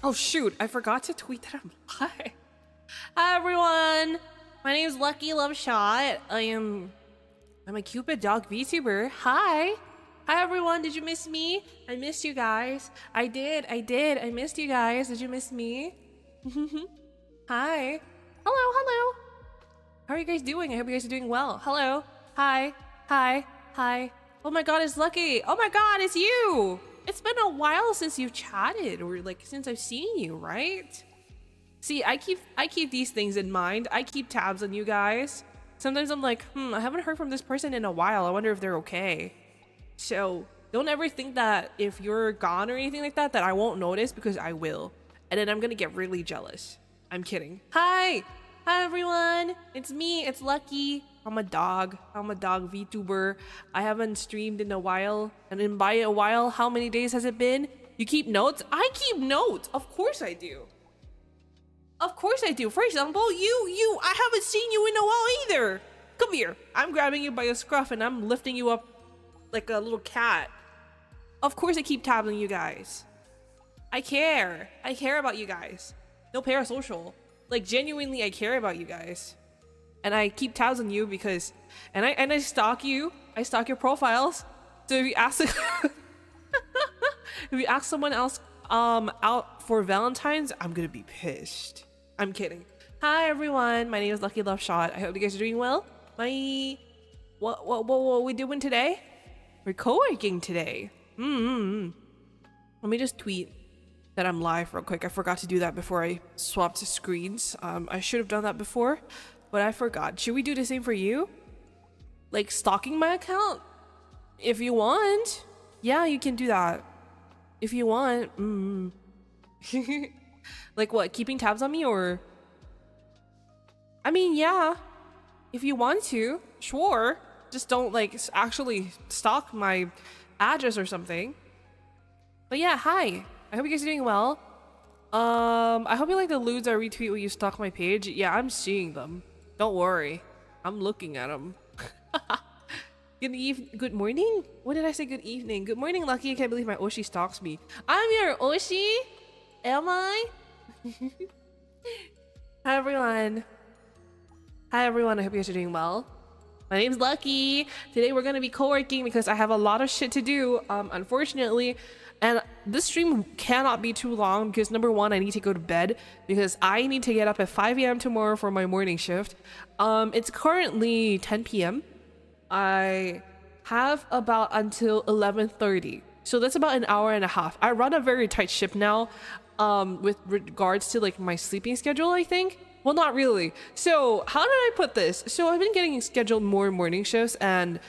Oh shoot, I forgot to tweet that I'm live. Hi everyone, my name is Lucky Love Shot. I'm a cupid dog VTuber. Hi everyone, did you miss me? I missed you guys. I did. I missed you guys. Did you miss me? Hi. Hello. How are you guys doing? I hope you guys are doing well. Hello. Hi. Oh my god, it's Lucky. Oh my god, it's you. It's been a while since you've chatted, or like since I've seen you, right? See, I keep these things in mind. I keep tabs on you guys. Sometimes I'm like, I haven't heard from this person in a while. I wonder if they're okay. So don't ever think that if you're gone or anything like that, that I won't notice, because I will. And then I'm gonna get really jealous. I'm kidding. Hi everyone. It's me, it's Lucky. I'm a dog VTuber. I haven't streamed in a while. And then by a while, how many days has it been? You keep notes? I keep notes. Of course I do. For example, I haven't seen you in a while either. Come here. I'm grabbing you by your scruff and I'm lifting you up like a little cat. Of course I keep tabs on you guys. I care about you guys. No parasocial. Like, genuinely, I care about you guys. And I keep tabs on you because, and I stalk you. I stalk your profiles. So if you ask, if you ask someone else out for Valentine's, I'm gonna be pissed. I'm kidding. Hi everyone, my name is Lucky Love Shot. I hope you guys are doing well. What we doing today? We're co-working today. Let me just tweet that I'm live real quick. I forgot to do that before I swapped screens. I should have done that before, but I forgot. Should we do the same for you? Like stalking my account? If you want. Yeah, you can do that. If you want. Like what? Keeping tabs on me, or? I mean, yeah. If you want to, sure. Just don't like actually stalk my address or something. But yeah, hi. I hope you guys are doing well. I hope you like the ludes I retweet when you stalk my page. Yeah, I'm seeing them. Don't worry. I'm looking at them. Good morning? What did I say? Good evening. Good morning, Lucky. I can't believe my Oshi stalks me. I'm your Oshi? Am I? Hi, everyone. I hope you guys are doing well. My name's Lucky. Today we're gonna be co-working because I have a lot of shit to do, unfortunately. And this stream cannot be too long because number one, I need to go to bed because I need to get up at 5 a.m. tomorrow for my morning shift. It's currently 10 p.m. I have about until 11:30. So that's about an hour and a half. I run a very tight ship now, with regards to like my sleeping schedule, I think. Well, not really. So how did I put this? So I've been getting scheduled more morning shifts, and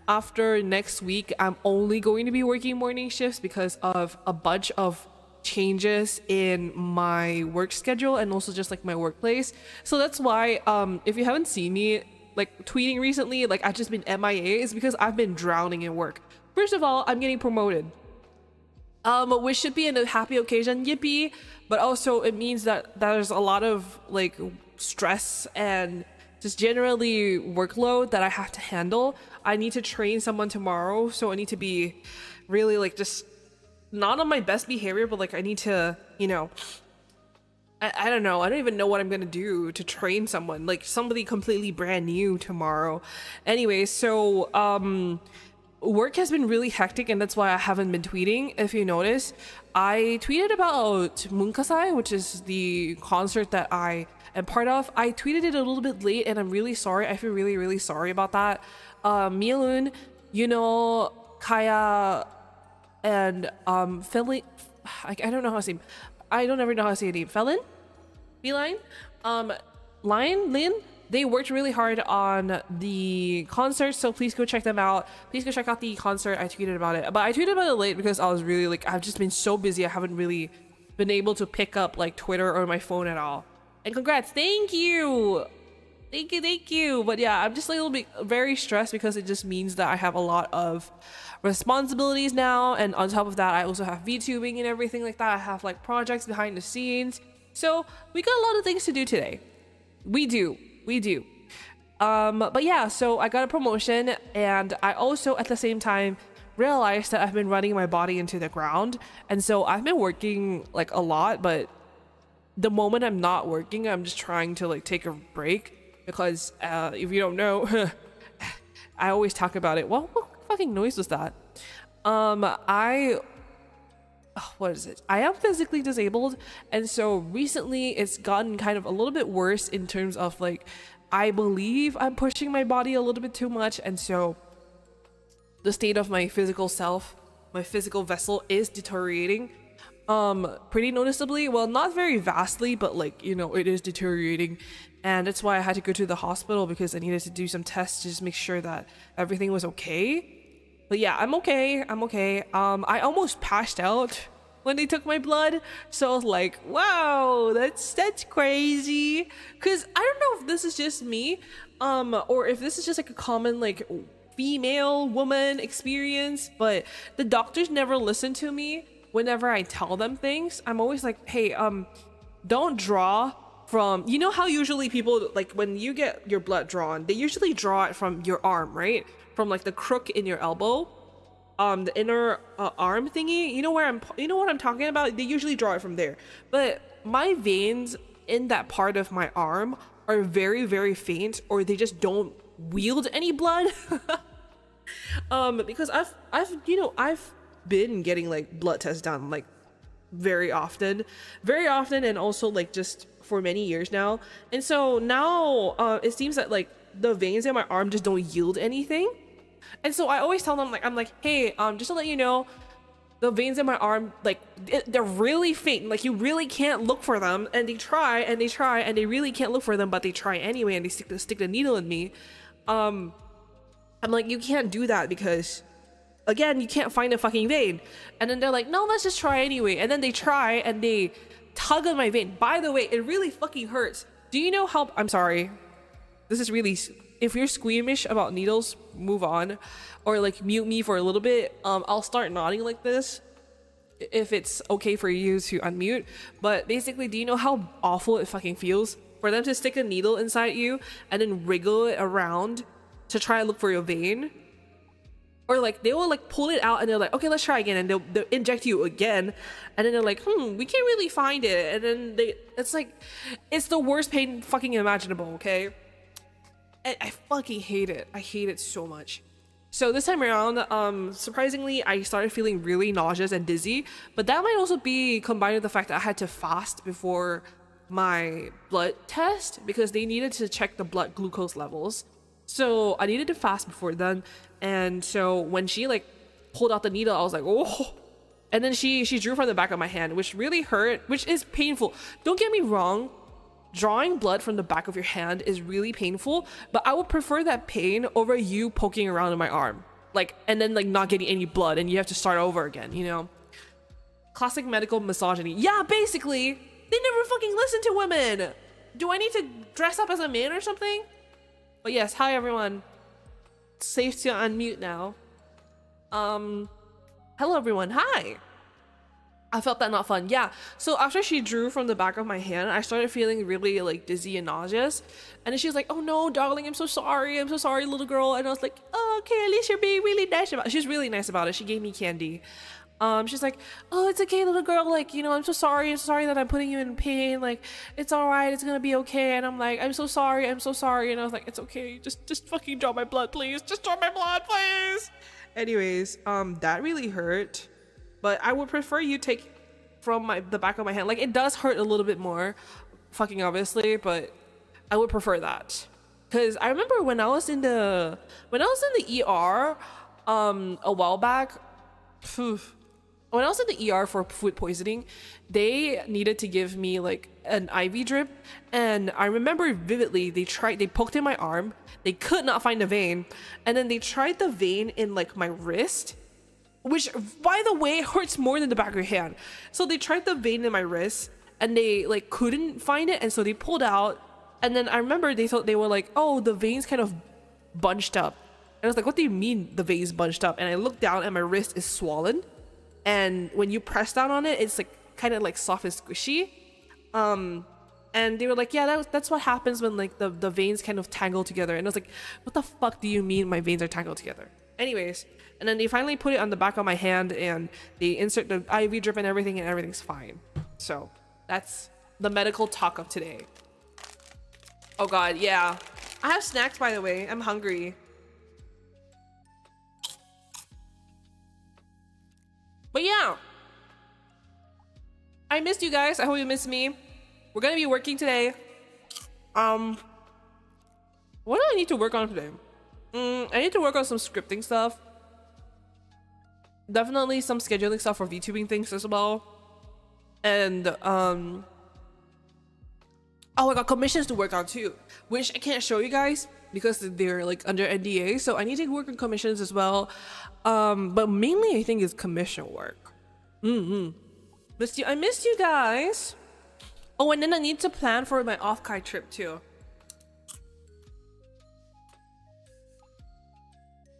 after next week, I'm only going to be working morning shifts because of a bunch of changes in my work schedule and also just like my workplace. So that's why, if you haven't seen me like tweeting recently, like I've just been MIA, is because I've been drowning in work. First of all, I'm getting promoted. Which should be a happy occasion, yippee, but also it means that there's a lot of like stress and just generally workload that I have to handle. I need to train someone tomorrow, so I need to be really like just not on my best behavior, but like I need to, you know, I don't know. I don't even know what I'm gonna do to train someone, like somebody completely brand new tomorrow. Anyway, so work has been really hectic, and that's why I haven't been tweeting. If you notice, I tweeted about Munkasai, which is the concert that I am part of. I tweeted it a little bit late, and I'm really sorry. I feel really sorry about that. Mielun, you know, Kaya, and Felin, I don't know how to say. I don't ever know how to say a name. Felin, Feline, Lin. They worked really hard on the concert, so please go check them out. Please go check out the concert. I tweeted about it, but I tweeted about it late because I was really like, I've just been so busy. I haven't really been able to pick up like Twitter or my phone at all. And congrats, thank you. But yeah, I'm just like a little bit very stressed because it just means that I have a lot of responsibilities now, and on top of that, I also have VTubing and everything like that. I have like projects behind the scenes, so we got a lot of things to do today. We do. But yeah, so I got a promotion, and I also at the same time realized that I've been running my body into the ground, and so I've been working like a lot, but the moment I'm not working, I'm just trying to like take a break because if you don't know, I always talk about it. What fucking noise was that? What is it? I am physically disabled, and so recently it's gotten kind of a little bit worse in terms of like, I believe I'm pushing my body a little bit too much, and so the state of my physical self, my physical vessel is deteriorating pretty noticeably. Well, not very vastly, but like, you know, it is deteriorating, and that's why I had to go to the hospital because I needed to do some tests to just make sure that everything was okay. But yeah, I'm okay. I almost passed out when they took my blood, so I was like, wow, that's crazy. Because I don't know if this is just me, or if this is just like a common like female woman experience, but the doctors never listen to me whenever I tell them things. I'm always like, hey, don't draw from, you know how usually people, like when you get your blood drawn, they usually draw it from your arm, right? From like the crook in your elbow, the inner arm thingy. You know what I'm talking about? They usually draw it from there. But my veins in that part of my arm are very, very faint, or they just don't wield any blood. Because I've been getting like blood tests done like very often, and also like just for many years now, and so now it seems that like the veins in my arm just don't yield anything. And so I always tell them, like, I'm like, hey, just to let you know, the veins in my arm, like they're really faint, like you really can't look for them. And they try and they really can't look for them, but they try anyway, and they stick the needle in me. I'm like, you can't do that because again, you can't find a fucking vein. And then they're like, no, let's just try anyway. And then they try and they tug on my vein. By the way, it really fucking hurts. Do you know how, I'm sorry, this is really, if you're squeamish about needles, move on, or like mute me for a little bit. I'll start nodding like this if it's okay for you to unmute. But basically, do you know how awful it fucking feels for them to stick a needle inside you and then wriggle it around to try and look for your vein? Or like they will like pull it out and they're like, okay, let's try again, and they'll inject you again, and then they're like, we can't really find it, and then it's like, it's the worst pain fucking imaginable. Okay, I fucking hate it. I hate it so much. So this time around, surprisingly, I started feeling really nauseous and dizzy, but that might also be combined with the fact that I had to fast before my blood test because they needed to check the blood glucose levels. So I needed to fast before then. And so when she like pulled out the needle, I was like, oh, and then she drew from the back of my hand, which really hurt, which is painful. Don't get me wrong, drawing blood from the back of your hand is really painful, but I would prefer that pain over you poking around in my arm, like, and then like not getting any blood and you have to start over again, you know? Classic medical misogyny. Yeah, basically, they never fucking listen to women. Do I need to dress up as a man or something? But yes, hi everyone. It's safe to unmute now. Hello everyone, hi. I felt that not fun. Yeah, so after she drew from the back of my hand, I started feeling really like dizzy and nauseous. And then she was like, oh no, darling, I'm so sorry, little girl. And I was like, oh, okay, at least you're being really nice about it. She was really nice about it. She gave me candy. She's like, oh, it's okay, little girl, like, you know, I'm so sorry that I'm putting you in pain, like, it's all right, it's gonna be okay. And I'm like, I'm so sorry, and I was like, it's okay, just fucking draw my blood, please, just draw my blood, please. Anyways, that really hurt, but I would prefer you take from the back of my hand. Like, it does hurt a little bit more, fucking obviously, but I would prefer that. Because I remember when I was in the ER a while back, when I was in the ER for food poisoning, they needed to give me like an IV drip, and I remember vividly they poked in my arm, they could not find a vein, and then they tried the vein in like my wrist, which by the way hurts more than the back of your hand. So they tried the vein in my wrist and they like couldn't find it, and so they pulled out, and then I remember they were like, oh, the vein's kind of bunched up. And I was like, what do you mean the vein's bunched up? And I looked down and my wrist is swollen. And when you press down on it, it's like kind of like soft and squishy. And they were like, yeah, that's what happens when like the veins kind of tangle together. And I was like, what the fuck do you mean my veins are tangled together? Anyways, and then they finally put it on the back of my hand and they insert the IV drip and everything's fine. So that's the medical talk of today. Oh God, yeah. I have snacks, by the way. I'm hungry. But yeah, I missed you guys. I hope you missed me. We're gonna be working today. What do I need to work on today? I need to work on some scripting stuff. Definitely some scheduling stuff for VTubing things as well. And oh, I got commissions to work on too, which I can't show you guys because they're like under NDA. So I need to work on commissions as well. But mainly I think it's commission work. I missed you guys. Oh, and then I need to plan for my off-kai trip too.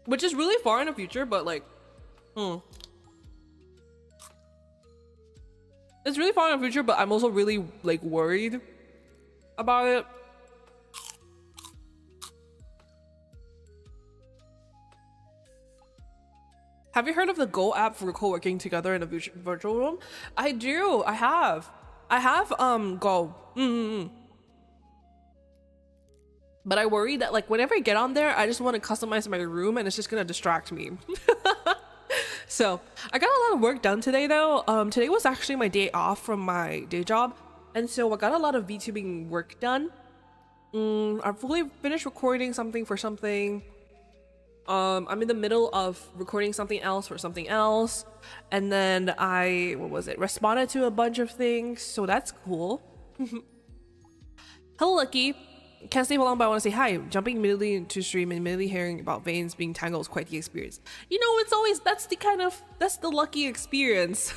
Which is really far in the future, but like, it's really far in the future, but I'm also really like worried about it. Have you heard of the Go app for co-working together in a virtual room? I do. I have Go. But I worry that like whenever I get on there, I just want to customize my room and it's just gonna distract me. So I got a lot of work done today though. Today was actually my day off from my day job, and so I got a lot of VTubing work done. I fully finished recording something for something. I'm in the middle of recording something else for something else, and then I responded to a bunch of things, so that's cool. Hello Lucky. Can't stay for long, but I want to say hi. Jumping immediately into stream and immediately hearing about veins being tangled is quite the experience. You know, it's always, that's the lucky experience.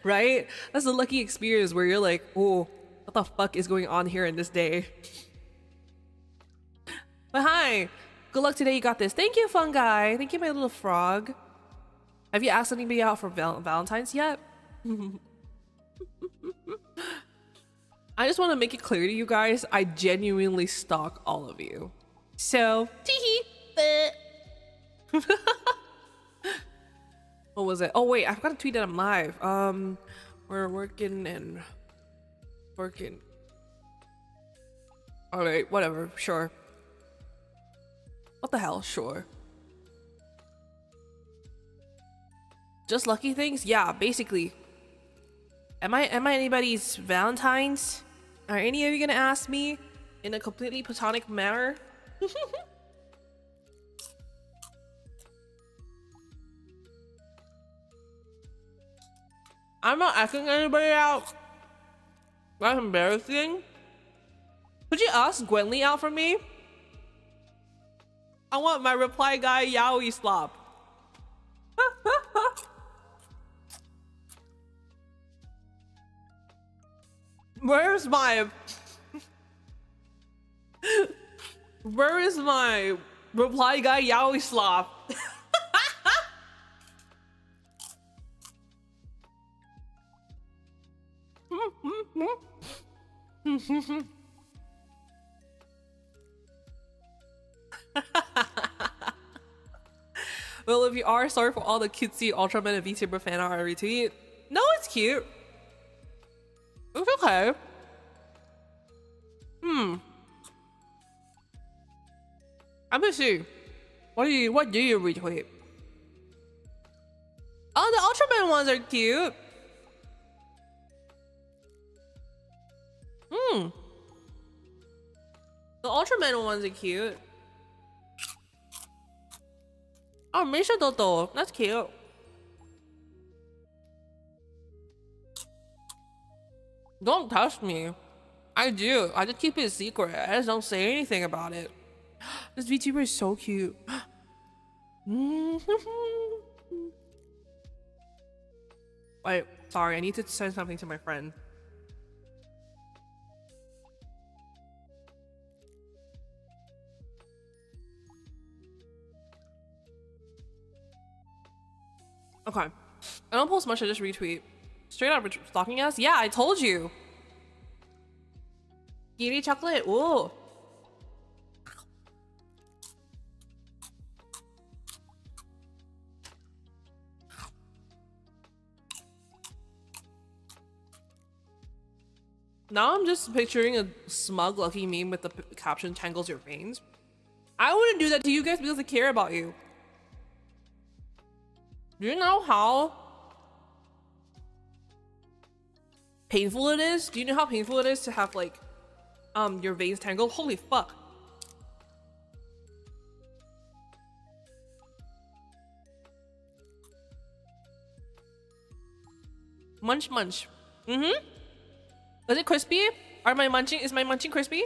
Right? That's the lucky experience where you're like, oh, what the fuck is going on here in this day? But hi, good luck today, you got this. Thank you, fun guy. Thank you, my little frog. Have you asked anybody out for Valentine's yet? I just want to make it clear to you guys, I genuinely stalk all of you. So, teehee. What was it? Oh wait, I've got to tweet that I'm live. We're working. All right, whatever, sure. What the hell, sure. Just lucky things? Yeah, basically. Am I anybody's Valentine's? Are any of you gonna ask me in a completely platonic manner? I'm not asking anybody out. That's embarrassing. Could you ask Gwenly out for me? I want my reply guy yaoi slop. Where is my reply guy yaoi slop? Well, if you are, sorry for all the cutesy Ultraman and VTuber fan art I retweet. No, it's cute. It's okay. Let me see. What do you retweet? Oh, the Ultraman ones are cute. The Ultraman ones are cute. Oh, Misha Toto. That's cute. Don't touch me. I do. I just keep it a secret. I just don't say anything about it. This VTuber is so cute. Wait, sorry. I need to send something to my friend. Okay. I don't post much, I just retweet. Straight up stalking us? Yeah, I told you. Kitty chocolate. Ooh. Now I'm just picturing a smug Lucky meme with the caption "tangles your veins." I wouldn't do that to you guys because I care about you. Do you know how painful it is? Do you know how painful it is to have like your veins tangled? Holy fuck. Munch munch. Mm-hmm. Is it crispy? Is my munching crispy?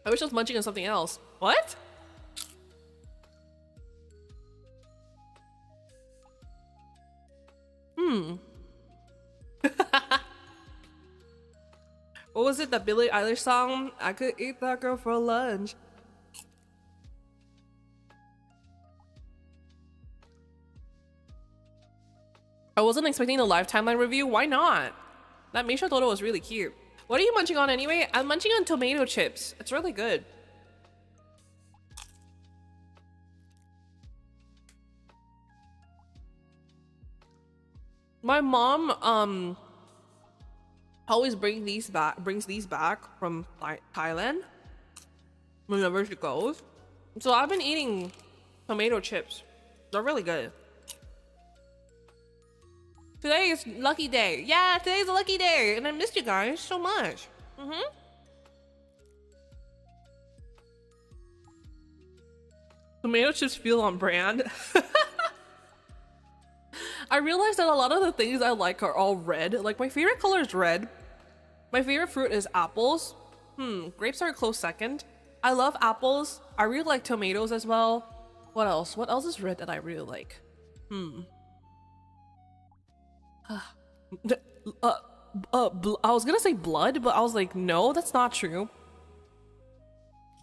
I wish I was munching on something else. What? What was it? The Billie Eilish song? I could eat that girl for lunch. I wasn't expecting the live timeline review. Why not? That Misha Toto was really cute. What are you munching on anyway? I'm munching on tomato chips. It's really good. My mom always brings these back from Thailand whenever she goes. So I've been eating tomato chips. They're really good. Today is lucky day. Yeah, today's a lucky day, and I missed you guys so much. Tomato chips feel on brand. I realized that a lot of the things I like are all red. Like my favorite color is red. My favorite fruit is apples. Grapes are a close second. I love apples. I really like tomatoes as well. What else? What else is red that I really like? I was gonna say blood, but I was like, no, that's not true.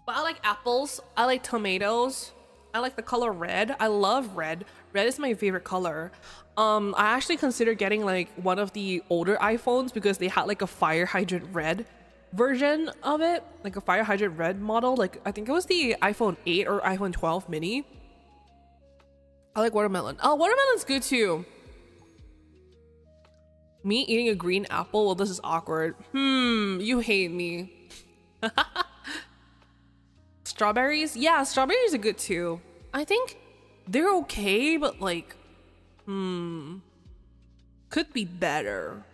But I like apples. I like tomatoes. I like the color red. I love red. Red is my favorite color. I actually considered getting like one of the older iPhones because they had like a fire hydrant red version of it, like a fire hydrant red model. Like I think it was the iPhone 8 or iPhone 12 mini. I like watermelon. Oh, watermelon's good too. Me eating a green apple? Well, this is awkward. You hate me. Strawberries? Yeah, strawberries are good too. I think they're okay, but like, could be better.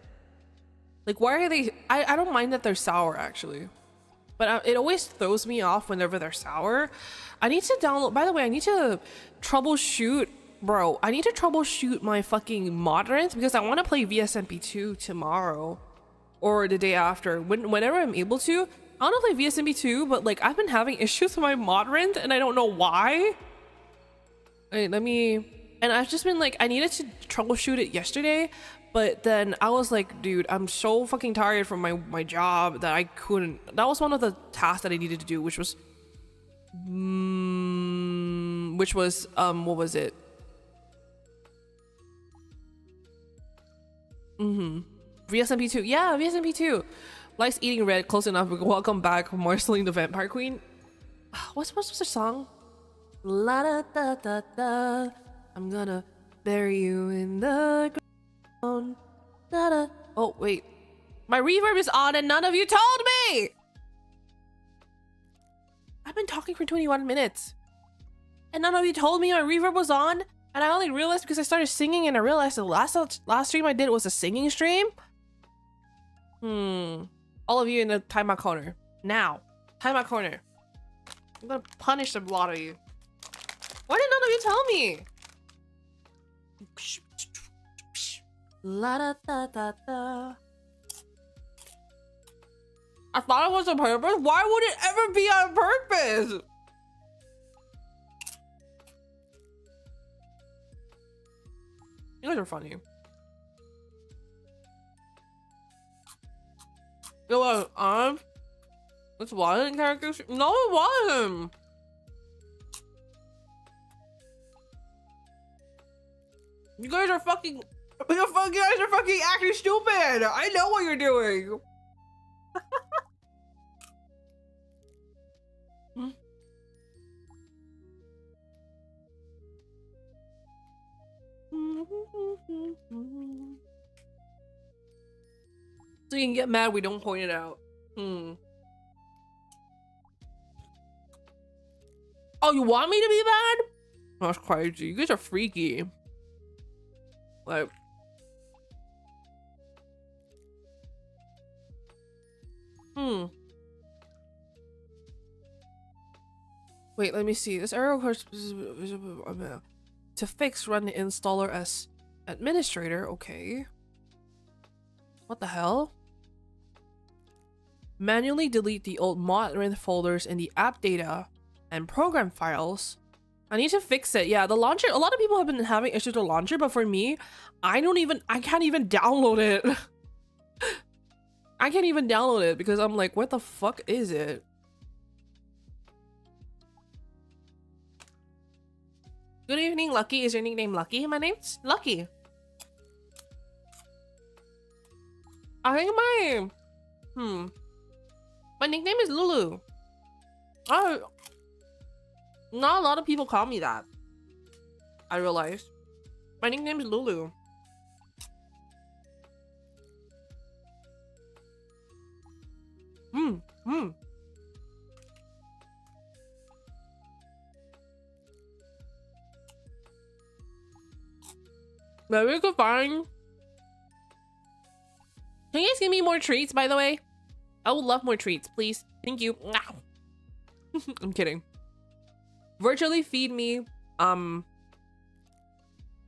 Like, why are they? I don't mind that they're sour actually, but it always throws me off whenever they're sour. I need to download. By the way, I need to troubleshoot. Bro, I need to troubleshoot my fucking mod rent because I want to play VSMP2 tomorrow or the day after. Whenever I'm able to. I want to play VSMP2, but like I've been having issues with my mod rent and I don't know why. Wait, and I've just been like, I needed to troubleshoot it yesterday, but then I was like, dude, I'm so fucking tired from my job that I couldn't. That was one of the tasks that I needed to do, which was what was it? VSMP2. Yeah, VSMP2. Likes eating red, close enough. Welcome back, Marceline the Vampire Queen. What's the song? La da da da da. I'm gonna bury you in the ground. Da da. Oh wait, my reverb is on and none of you told me. I've been talking for 21 minutes, and none of you told me my reverb was on. And I only realized because I started singing, and I realized the last stream I did was a singing stream. All of you in the timeout corner. Now. Timeout corner. I'm gonna punish a lot of you. Why did none of you tell me? La da da da da. I thought it was on purpose. Why would it ever be on purpose? You guys are funny. It was this wasn't character. No, it wasn't. You guys are fucking. You guys are fucking acting stupid. I know what you're doing. So you can get mad we don't point it out. Oh, you want me to be bad? That's crazy. You guys are freaky. Like, wait, let me see. This error course to fix, run the installer as administrator. Okay. What the hell? Manually delete the old mod folders in the app data and program files. I need to fix it. Yeah, the launcher, a lot of people have been having issues with the launcher, but for me, I can't even download it. I can't even download it because I'm like, what the fuck is it? Good evening, Lucky. Is your nickname Lucky? My name's Lucky. I think my nickname is Lulu. Oh, not a lot of people call me that. I realized. My nickname is Lulu. Maybe we could find. Can you guys give me more treats, by the way? I would love more treats, please. Thank you. I'm kidding. Virtually feed me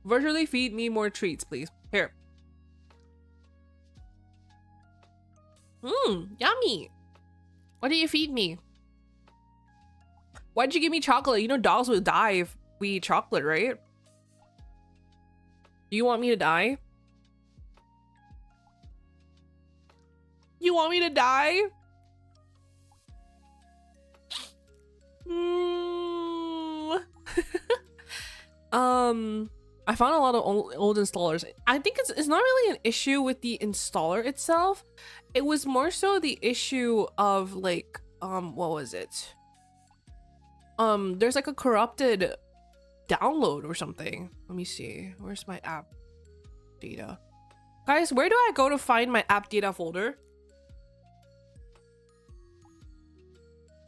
more treats, please. Here. Yummy. What do you feed me? Why'd you give me chocolate? You know dogs would die if we eat chocolate, right? Do you want me to die? You want me to die? I found a lot of old installers. I think it's not really an issue with the installer itself. It was more so the issue of like, what was it? There's like a corrupted download or something. Let me see. Where's my app data? Guys, where do I go to find my app data folder?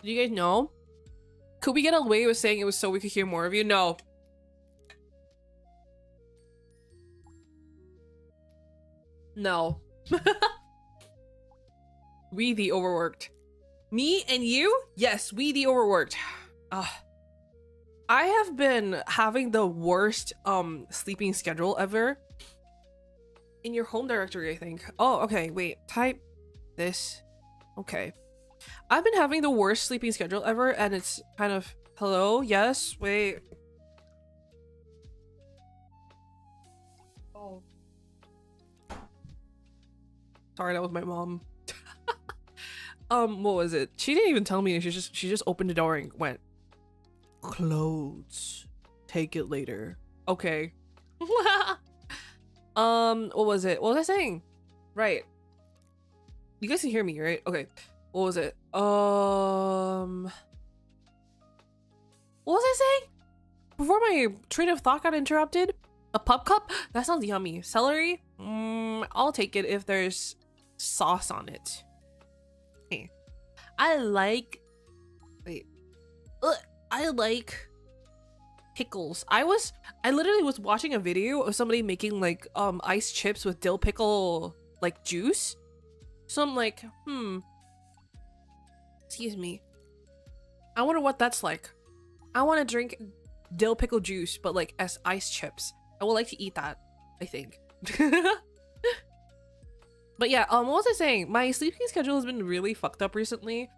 Do you guys know? Could we get away with saying it was so we could hear more of you? No. No. We the overworked. Me and you? Yes, we the overworked. I have been having the worst sleeping schedule ever. In your home directory, I think. Oh, okay, wait. Type this. Okay. I've been having the worst sleeping schedule ever, and it's kind of... Hello? Yes? Wait. Oh. Sorry, that was my mom. What was it? She didn't even tell me. She just opened the door and went, clothes. Take it later. Okay. What was it? What was I saying? Right. You guys can hear me, right? Okay. What was it? What was I saying? Before my train of thought got interrupted? A pup cup? That sounds yummy. Celery? I'll take it if there's sauce on it. Hey. I like pickles. I literally was watching a video of somebody making like ice chips with dill pickle like juice. So I'm like, excuse me. I wonder what that's like. I want to drink dill pickle juice, but like as ice chips. I would like to eat that, I think. But yeah, what was I saying? My sleeping schedule has been really fucked up recently.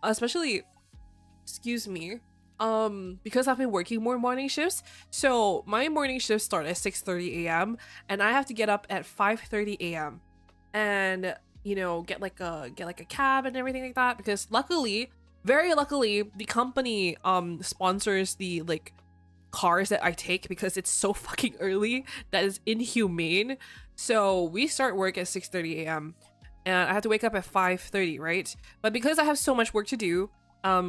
Especially, excuse me, because I've been working more morning shifts. So my morning shifts start at 6:30 a.m. and I have to get up at 5:30 a.m. and, you know, get like a cab and everything like that, because luckily, very luckily, the company sponsors the like cars that I take because it's so fucking early that is inhumane. So we start work at 6:30 a.m. and I have to wake up at 5:30, right? But because I have so much work to do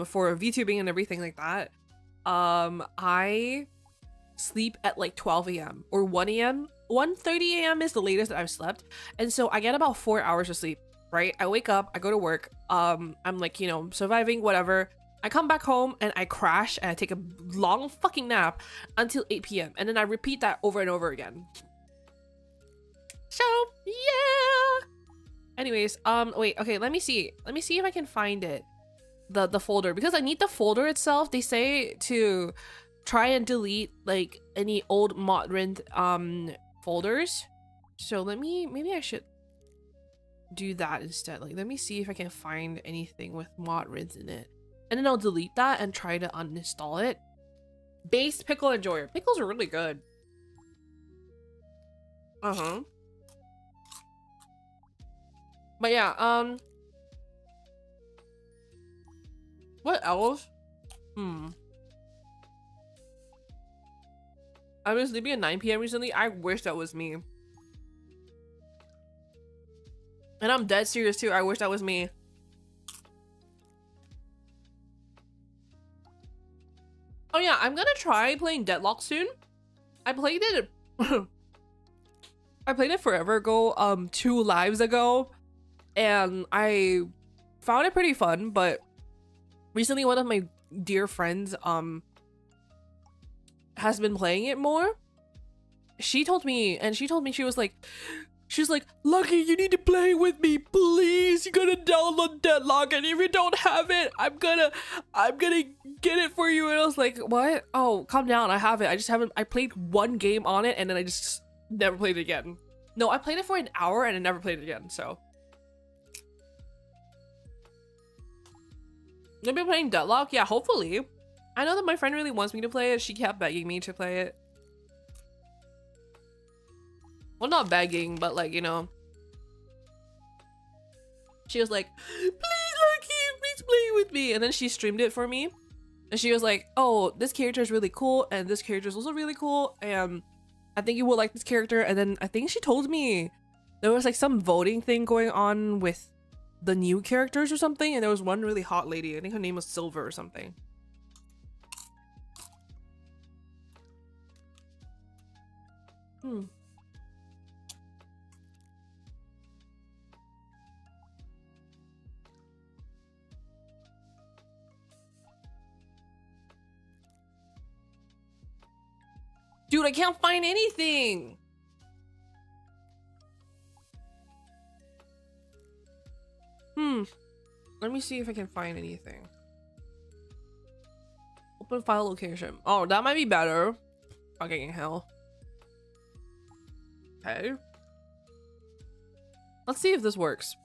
for VTubing and everything like that, I sleep at like 12 a.m. or 1 a.m. 1:30 a.m. is the latest that I've slept, and so I get about 4 hours of sleep. right? I wake up, I go to work, I'm like, you know, surviving, whatever. I come back home and I crash and I take a long fucking nap until 8 p.m. and then I repeat that over and over again. So yeah. Anyways, wait, okay, let me see if I can find it, the folder, because I need the folder itself. They say to try and delete like any old Modrin folders. So maybe I should do that instead. Like, let me see if I can find anything with Modrins in it, and then I'll delete that and try to uninstall it. Based pickle enjoyer. Pickles are really good. But yeah, what else? I was sleeping at 9 p.m. recently. I wish that was me. And I'm dead serious too. I wish that was me. Oh yeah, I'm gonna try playing Deadlock soon. I played it I played it forever ago, 2 lives ago, and I found it pretty fun, but recently one of my dear friends has been playing it more. She told me she was like, Lucky, you need to play with me, please. You gotta download Deadlock, and if you don't have it, I'm gonna get it for you. And I was like, what? Oh, calm down, I have it. I just haven't. I played 1 game on it, and then I just never played it again. No, I played it for an hour and I never played it again. So maybe playing Deadlock. Yeah, hopefully. I know that my friend really wants me to play it. She kept begging me to play it. Well, not begging, but like, you know, she was like, please, Lucky, please play with me. And then she streamed it for me. And she was like, oh, this character is really cool. And this character is also really cool. And I think you will like this character. And then I think she told me there was like some voting thing going on with the new characters or something. And there was one really hot lady. I think her name was Silver or something. Dude, I can't find anything. Let me see if I can find anything. Open file location. Oh, that might be better. Fucking hell. Okay. Let's see if this works.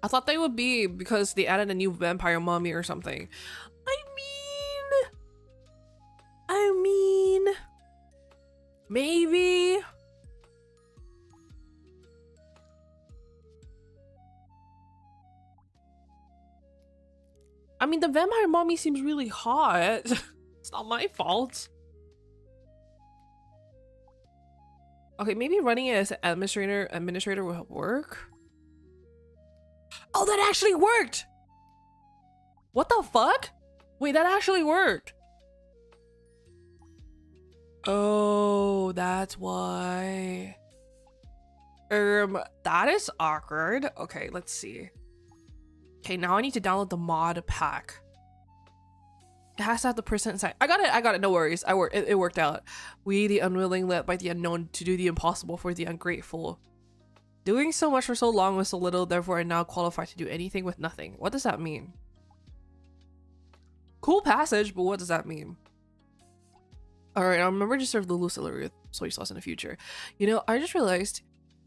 I thought they would be because they added a new vampire mummy or something. I mean, maybe. I mean, the vampire mommy seems really hot. It's not my fault. Okay, maybe running it as an administrator will work. Oh, that actually worked! What the fuck? Wait, that actually worked. Oh, that's why. That is awkward. Okay, let's see. Okay, now I need to download the mod pack. It has to have the person inside. I got it, no worries. It worked out. We, the unwilling, led by the unknown to do the impossible for the ungrateful. Doing so much for so long with so little, therefore I now qualify to do anything with nothing. What does that mean? Cool passage, but what does that mean? Alright, I'll remember to serve Lulu celery with soy sauce in the future. You know, I just realized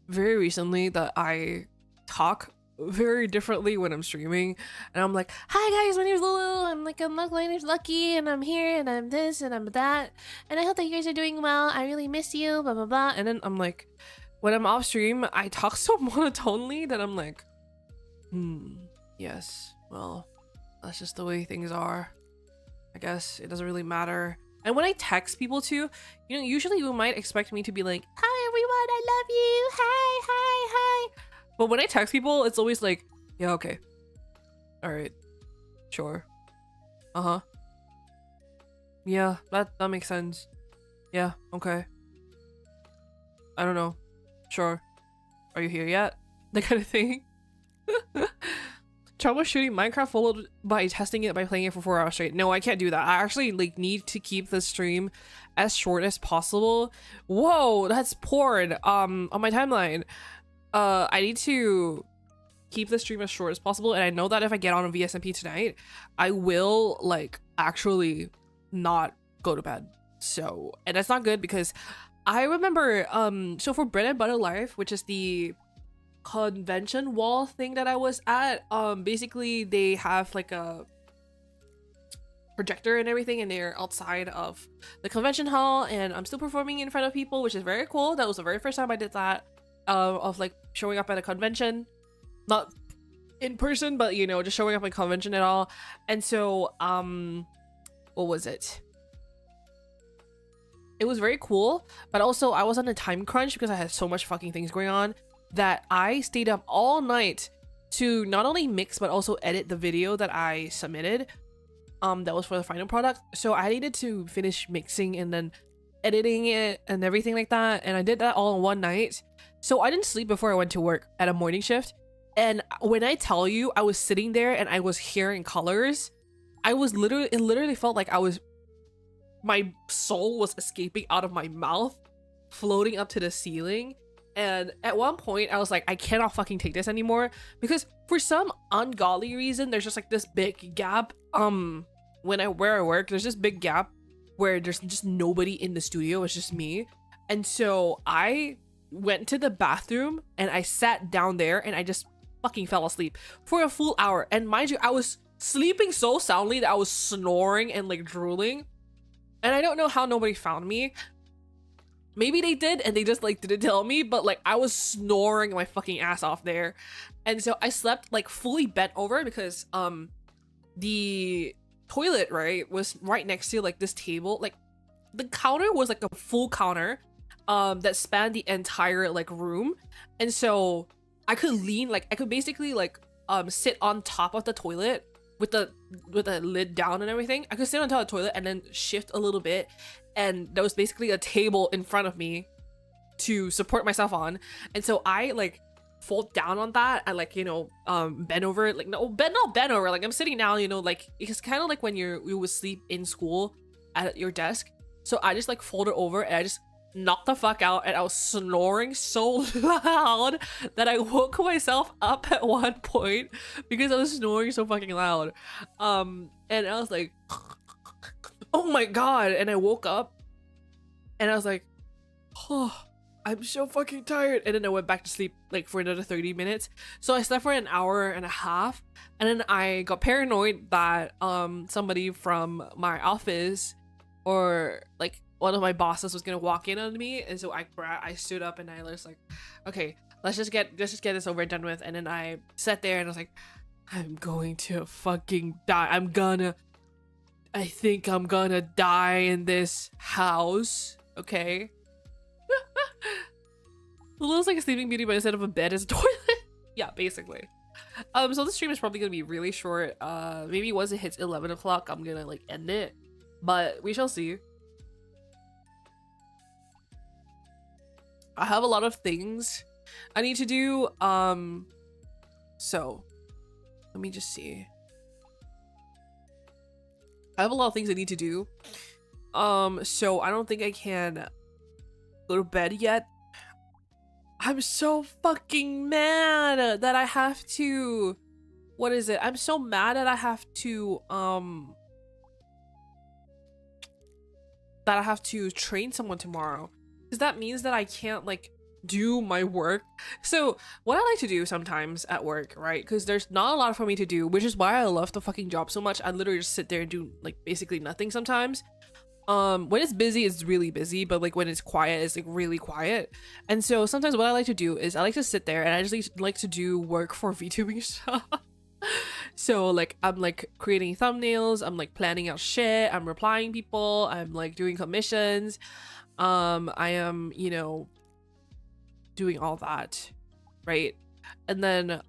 very recently that I talk very differently when I'm streaming, and I'm like, hi guys, my name's Lulu, my name's Lucky, and I'm here, and I'm this, and I'm that, and I hope that you guys are doing well, I really miss you, blah blah blah. And then I'm like, when I'm off stream, I talk so monotonely that I'm like, yes, well, that's just the way things are. I guess it doesn't really matter. And when I text people too, you know, usually you might expect me to be like, hi everyone, I love you, hi. But when I text people, it's always like, yeah, okay. All right, sure. Uh-huh. Yeah, that makes sense. Yeah, okay. I don't know. Sure. Are you here yet? that kind of thing. Troubleshooting Minecraft followed by testing it by playing it for 4 hours straight. No, I can't do that. I actually like need to keep the stream as short as possible. Whoa, that's porn on my timeline. I need to keep the stream as short as possible, and I know that if I get on a VSMP tonight, I will like actually not go to bed. So, and that's not good because I remember so for Bread and Butter Life, which is the convention wall thing that I was at, basically they have like a projector and everything, and they're outside of the convention hall, and I'm still performing in front of people, which is very cool. That was the very first time I did that, of like showing up at a convention, not in person, but you know, just showing up at a convention at all. And so what was it? It was very cool, but also I was on a time crunch because I had so much fucking things going on that I stayed up all night to not only mix but also edit the video that I submitted that was for the final product. So I needed to finish mixing and then editing it and everything like that, and I did that all in one night. So I didn't sleep before I went to work at a morning shift, and when I tell you I was sitting there and I was hearing colors, I was literally, it literally felt like my soul was escaping out of my mouth, floating up to the ceiling. And at one point I was like, I cannot fucking take this anymore, because for some ungodly reason there's just like this big gap where I work, there's this big gap where there's just nobody in the studio, it's just me. And so I went to the bathroom and I sat down there and I just fucking fell asleep for a full hour. And mind you, I was sleeping so soundly that I was snoring and like drooling, and I don't know how nobody found me. Maybe they did and they just like didn't tell me, but like I was snoring my fucking ass off there. And so I slept like fully bent over because the toilet, right, was right next to like this table. Like the counter was like a full counter that spanned the entire like room. And so I could lean, like I could basically like sit on top of the toilet with the lid down and everything. I could sit on top of the toilet and then shift a little bit, and there was basically a table in front of me to support myself on. And so I like fold down on that. I like, you know, bend over, like not bend over, like I'm sitting now, you know, like it's kind of like when you would sleep in school at your desk. So I just like folded over and I just knocked the fuck out, and I was snoring so loud that I woke myself up at one point because I was snoring so fucking loud. And I was like, oh my god, and I woke up and I was like, oh, I'm so fucking tired. And then I went back to sleep like for another 30 minutes. So I slept for an hour and a half, and then I got paranoid that somebody from my office or like one of my bosses was gonna walk in on me. And so I stood up and I was like, okay, let's just get this over and done with. And then I sat there and I was like, I'm going to fucking die. I think I'm gonna die in this house. Okay. It looks like a Sleeping Beauty, but instead of a bed is a toilet. Yeah, basically. So the stream is probably gonna be really short. Maybe once it hits 11 o'clock, I'm gonna like end it, but we shall see. I have a lot of things I need to do. So let me just see. I have a lot of things I need to do. So I don't think I can go to bed yet. I'm so fucking mad that I have to, what is it? I'm so mad that I have to train someone tomorrow, because that means that I can't like do my work. So what I like to do sometimes at work, right, because there's not a lot for me to do, which is why I love the fucking job so much, I literally just sit there and do like basically nothing sometimes. When it's busy, it's really busy, but like when it's quiet, it's like really quiet. And so sometimes what I like to do is I like to sit there and I just like to do work for VTubing stuff. So like I'm like creating thumbnails, I'm like planning out shit, I'm replying people, I'm like doing commissions, I am, you know, doing all that, right? And then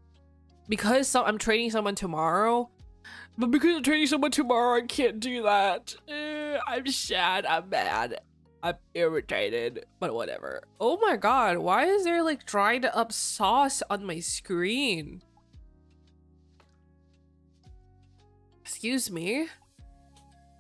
because I'm training someone tomorrow, I can't do that. I'm sad, I'm mad. I'm irritated, but whatever. Oh my god, why is there like dried up sauce on my screen? Excuse me.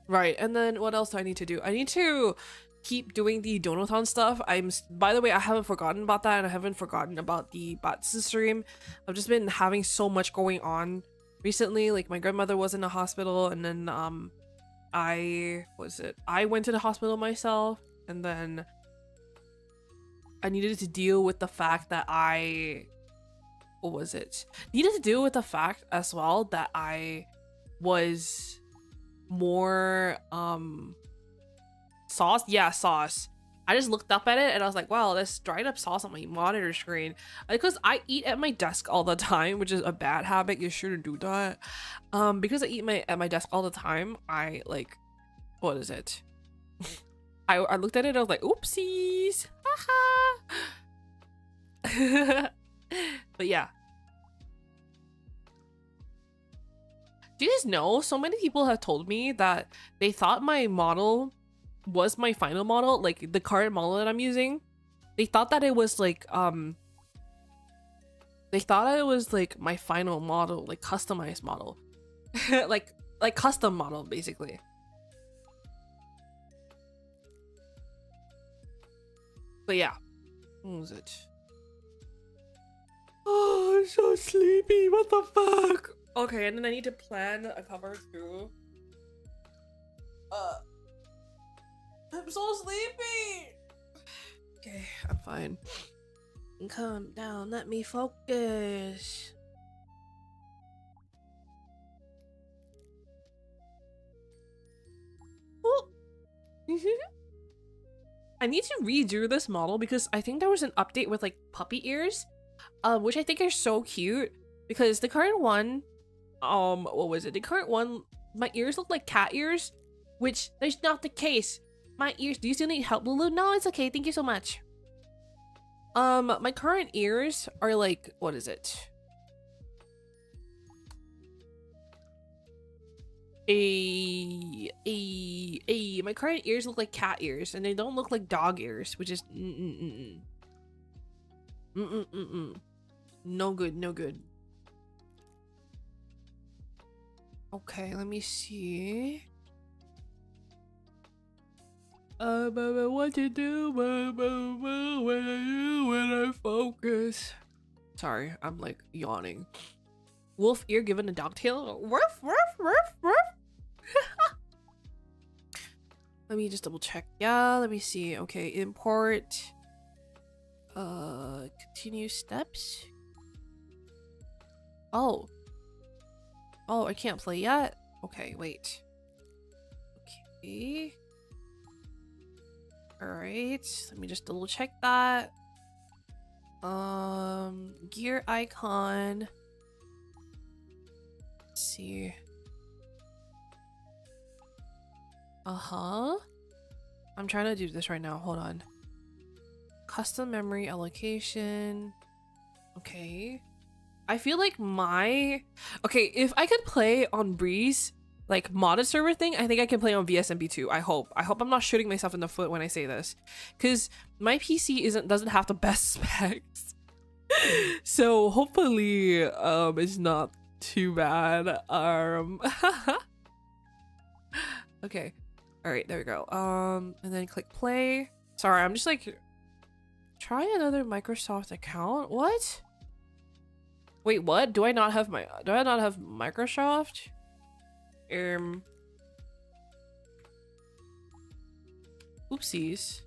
Right, and then what else do I need to do? I need to keep doing the Donathon stuff. By the way, I haven't forgotten about that, and I haven't forgotten about the Batsu stream. I've just been having so much going on recently. Like my grandmother was in the hospital, and then I went to the hospital myself, and then I needed to deal with the fact that needed to deal with the fact as well that I was more sauce. I just looked up at it and I was like, wow, there's dried up sauce on my monitor screen, because I eat at my desk all the time, which is a bad habit. You shouldn't do that. Because I eat at my desk all the time, I like, what is it? I looked at it and I was like, oopsies. Haha. But yeah. Do you guys know, so many people have told me that they thought my model was my final model, like the current model that I'm using. They thought that it was like my final model, like customized model. like custom model basically. But yeah. What was it? Oh, I'm so sleepy. What the fuck? Okay, and then I need to plan a cover too. I'm so sleepy. Okay, I'm fine. Calm down, let me focus. Oh. I need to redo this model because I think there was an update with like puppy ears, which I think are so cute. Because the current one, what was it? The current one, my ears look like cat ears, which that's not the case. My ears, do you still need help, Lulu? No, it's okay. Thank you so much. My current ears are like, what is it? My current ears look like cat ears, and they don't look like dog ears, which is no good, no good. Okay, let me see. What to do when I focus? Sorry, I'm like yawning. Wolf ear given a dog tail. Woof, woof, woof, woof. Let me just double check. Yeah, let me see. Okay, import. Continue steps. Oh, I can't play yet. Okay, wait. Okay. All right, let me just double check that. Gear icon. Let's see. I'm trying to do this right now. Hold on. Custom memory allocation. Okay. I feel like okay, if I could play on Breeze, like modded server thing, I think I can play on VSMB too. I hope I'm not shooting myself in the foot when I say this, because my PC doesn't have the best specs. So hopefully it's not too bad. Okay. All right, there we go. And then click play. Sorry, I'm just like, try another Microsoft account. What? Wait, what? Do I not have Microsoft? Oopsies.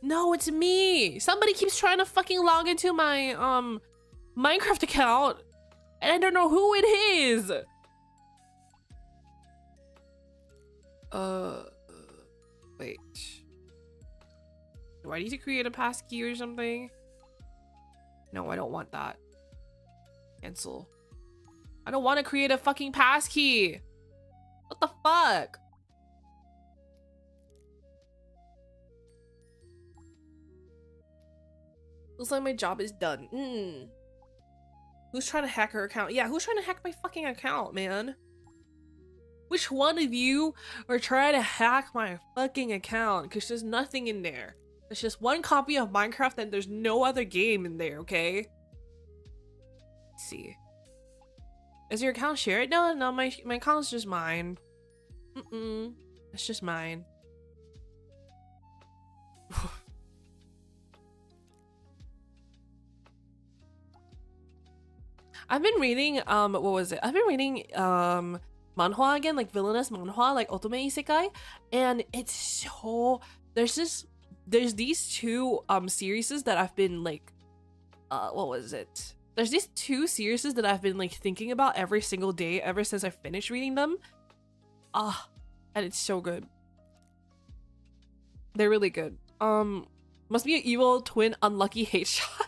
No, it's me. Somebody keeps trying to fucking log into my Minecraft account, and I don't know who it is. Wait. Do I need to create a passkey or something? No, I don't want that. Cancel. I don't want to create a fucking passkey. What the fuck? Looks like my job is done. Who's trying to hack her account? Yeah, who's trying to hack my fucking account, man? Which one of you are trying to hack my fucking account? Because there's nothing in there. There's just one copy of Minecraft and there's no other game in there, okay? Let's see. Is your account shared? No, my account's just mine. It's just mine. I've been reading what was it? I've been reading manhwa again, like villainous manhwa, like otome isekai, and it's so there's these two series that I've been like what was it? There's these two series that I've been like thinking about every single day ever since I finished reading them. And it's so good. They're really good. Must be an evil twin unlucky hate shot.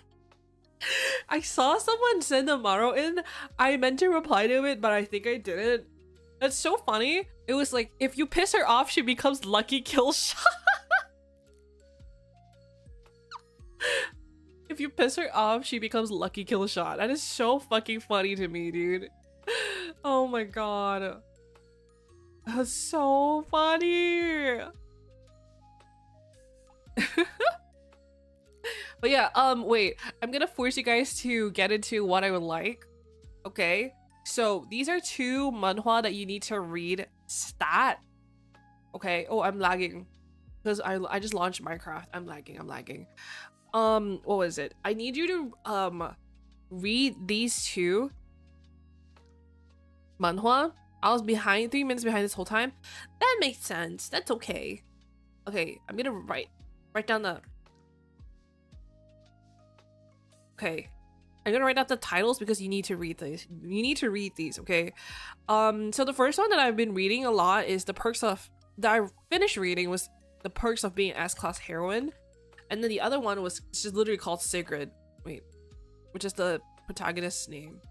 I saw someone send a Maro in. I meant to reply to it, but I think I didn't. That's so funny. It was like, if you piss her off, she becomes lucky kill shot. If you piss her off, she becomes lucky kill shot. That is so fucking funny to me, dude. Oh my god. That's so funny. But yeah, wait, I'm gonna force you guys to get into what I would like. Okay, so these are two manhwa that you need to read stat. Okay, oh, I'm lagging because I just launched Minecraft. I'm lagging. What was it? I need you to read these two manhwa. I was 3 minutes behind this whole time. That makes sense. That's okay. Okay, I'm gonna write down the. Okay, I'm gonna write out the titles because you need to read these. You need to read these, okay? So the first one that I've been reading a lot is the perks of that I finished reading was the perks of being S-class heroine, and then the other one was just literally called Sigrid. Wait, which is the protagonist's name.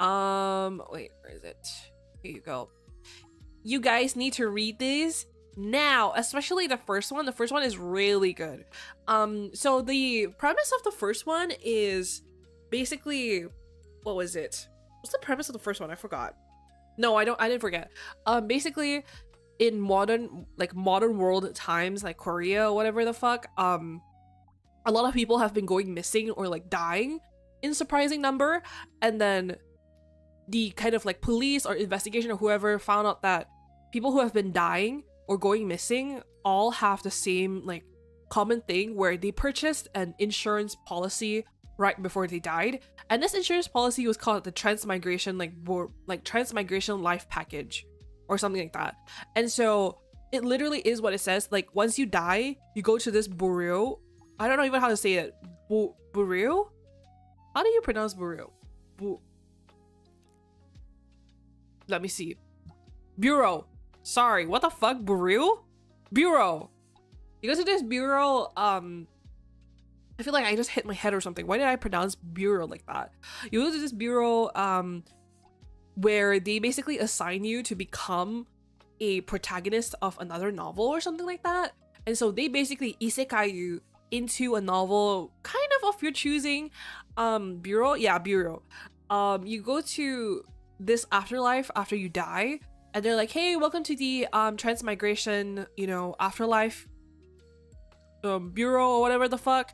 Wait, where is it? Here you go. You guys need to read these now, especially the first one. The first one is really good. So the premise of the first one is basically, what was it? What's the premise of the first one? I forgot. No, I didn't forget. Basically in modern world times, like Korea, whatever the fuck, a lot of people have been going missing or like dying in surprising number, and then the kind of like police or investigation or whoever found out that people who have been dying or going missing all have the same like common thing where they purchased an insurance policy right before they died, and this insurance policy was called the transmigration transmigration life package or something like that. And so it literally is what it says. Like once you die, you go to this bureau. I don't know even how to say it. Bureau? How do you pronounce bureau? Let me see. Bureau. Sorry, what the fuck? Bureau? Bureau. You go to this bureau. I feel like I just hit my head or something. Why did I pronounce bureau like that? You go to this bureau where they basically assign you to become a protagonist of another novel or something like that. And so they basically isekai you into a novel kind of your choosing. Bureau? Yeah, bureau. You go to this afterlife after you die, and they're like, hey, welcome to the transmigration, afterlife bureau or whatever the fuck.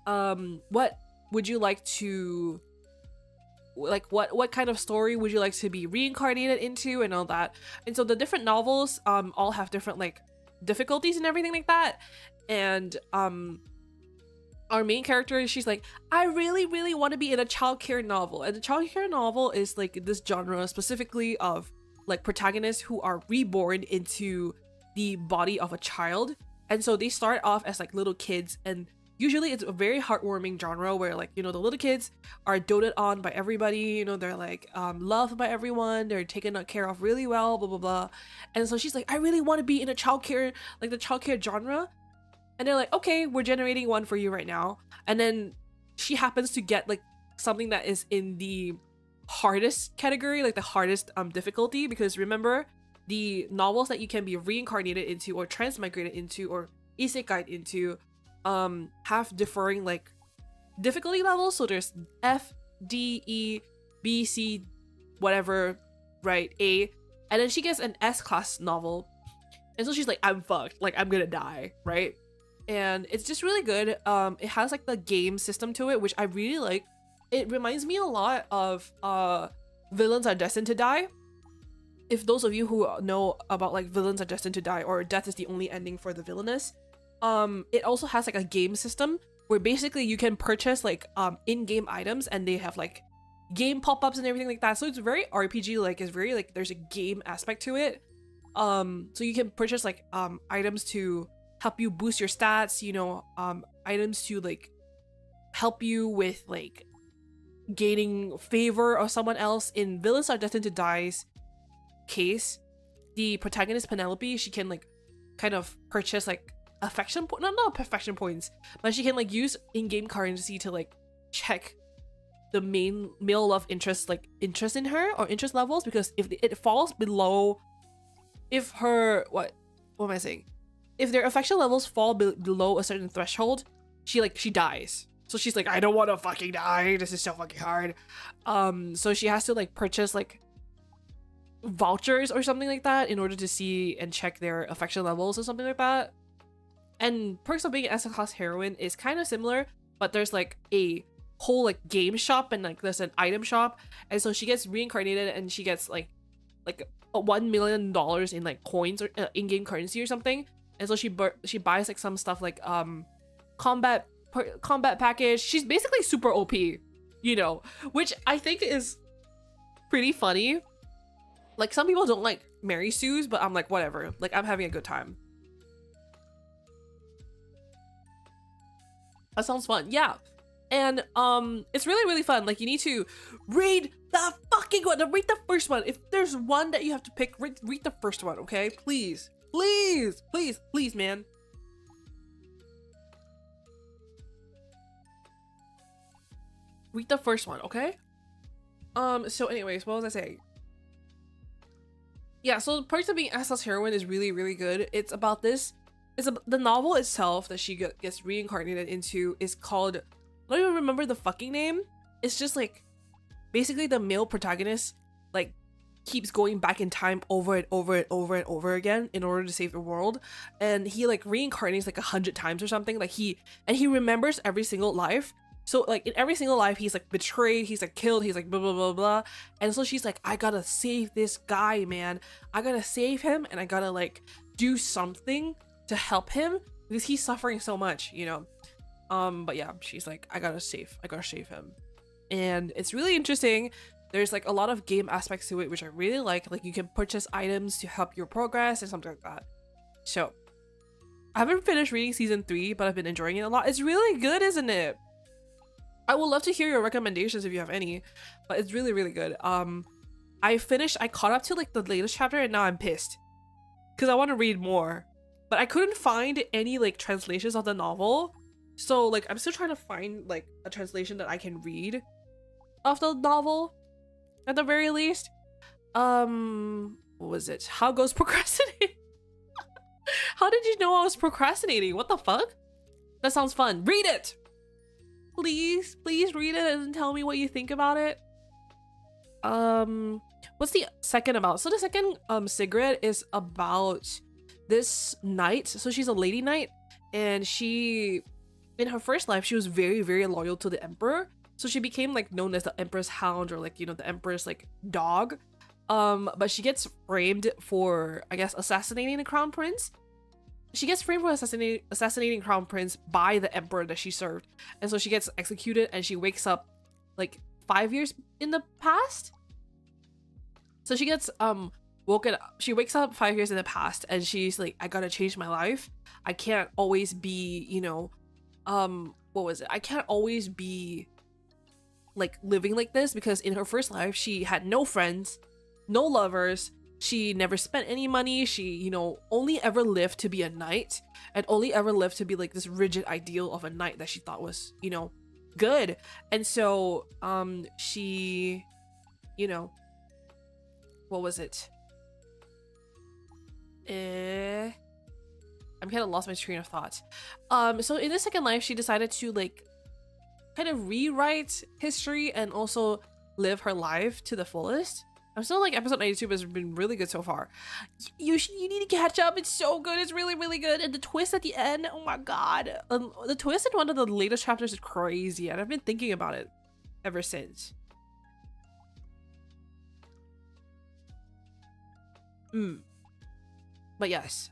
What would you like to, like, what kind of story would you like to be reincarnated into and all that? And so the different novels all have different like difficulties and everything like that. And our main character, she's like, I really want to be in a childcare novel. And the childcare novel is like this genre specifically of like protagonists who are reborn into the body of a child. And so they start off as like little kids, and usually it's a very heartwarming genre where like, the little kids are doted on by everybody, they're like loved by everyone, they're taken care of really well, blah blah blah. And so she's like, I really want to be in a childcare, like the childcare genre. And they're like, okay, we're generating one for you right now. And then she happens to get like something that is in the hardest category, like the hardest difficulty, because remember, the novels that you can be reincarnated into or transmigrated into or isekai into have differing like difficulty levels. So there's F, D, E, B, C, whatever, right? A. And then she gets an S-class novel, and so she's like, I'm fucked, like I'm gonna die, right? And it's just really good. It has like the game system to it, which I really like. It reminds me a lot of Villains Are Destined to Die. If those of you who know about like Villains Are Destined to Die, or Death is the Only Ending for the Villainous, it also has like a game system where basically you can purchase like in-game items, and they have like game pop-ups and everything like that. So it's very RPG, like it's very like there's a game aspect to it. So you can purchase like items to help you boost your stats, you know, items to like help you with like gaining favor of someone else. In Villains Are Destined to Die's case, the protagonist Penelope, she can like kind of purchase like affection not affection points, but she can like use in-game currency to like check the main male love interest, like interest in her or interest levels, because if it falls below, if her what am I saying, if their affection levels fall below a certain threshold, she dies. So she's like, I don't want to fucking die, this is so fucking hard. So she has to like purchase like vouchers or something like that in order to see and check their affection levels or something like that. And Perks of Being an S-class heroine is kind of similar, but there's like a whole like game shop, and like there's an item shop, and so she gets reincarnated, and she gets like $1 million in like coins or in-game currency or something. And so she buys like some stuff like combat package. She's basically super OP, you know, which I think is pretty funny. Like some people don't like Mary Sue's, but I'm like, whatever, like I'm having a good time. That sounds fun. Yeah. And it's really fun. Like you need to read the fucking one. Read the first one. If there's one that you have to pick, read the first one, okay? Please man. Read the first one, okay? So anyways, what was I saying? Yeah, so Perks of Being S-class heroine is really good. It's about this. The novel itself that she gets reincarnated into is called, I don't even remember the fucking name. It's just like basically the male protagonist like keeps going back in time over and over again in order to save the world, and he like reincarnates like 100 times or something. Like he remembers every single life. So like in every single life he's like betrayed, he's like killed, he's like blah blah blah blah. And so she's like, I gotta save this guy, man. I gotta save him, and I gotta like do something to help him because he's suffering so much, you know. But yeah, she's like, I gotta save him. And it's really interesting. There's like a lot of game aspects to it, which I really like. Like you can purchase items to help your progress and something like that. So I haven't finished reading season 3, but I've been enjoying it a lot. It's really good, isn't it? I would love to hear your recommendations if you have any, but it's really good. I caught up to like the latest chapter, and now I'm pissed because I want to read more, but I couldn't find any like translations of the novel. So like I'm still trying to find like a translation that I can read of the novel at the very least. What was it? How goes procrastinating? How did you know I was procrastinating? What the fuck? That sounds fun. Read it! Please read it and tell me what you think about it. What's the second about? So the second cigarette is about this knight. So she's a lady knight, and she, in her first life, she was very loyal to the emperor. So she became like known as the emperor's hound, or like, you know, the emperor's like dog. But she gets framed for, I guess, assassinating the crown prince. She gets framed for assassinating crown prince by the emperor that she served, and so she gets executed, and she wakes up like 5 years in the past. So she gets woken up. She wakes up 5 years in the past, and she's like, I gotta change my life. I can't always be, you know, what was it? I can't always be like living like this, because in her first life she had no friends, no lovers. She never spent any money. She, you know, only ever lived to be a knight, and only ever lived to be like this rigid ideal of a knight that she thought was, you know, good. And so she, you know, what was it? I'm kind of lost my train of thought. So in the second life, she decided to like kind of rewrite history and also live her life to the fullest. I'm still like episode 92, but it's been really good so far. You need to catch up. It's so good. It's really, really good. And the twist at the end, oh my god. The twist in one of the latest chapters is crazy, and I've been thinking about it ever since. But yes.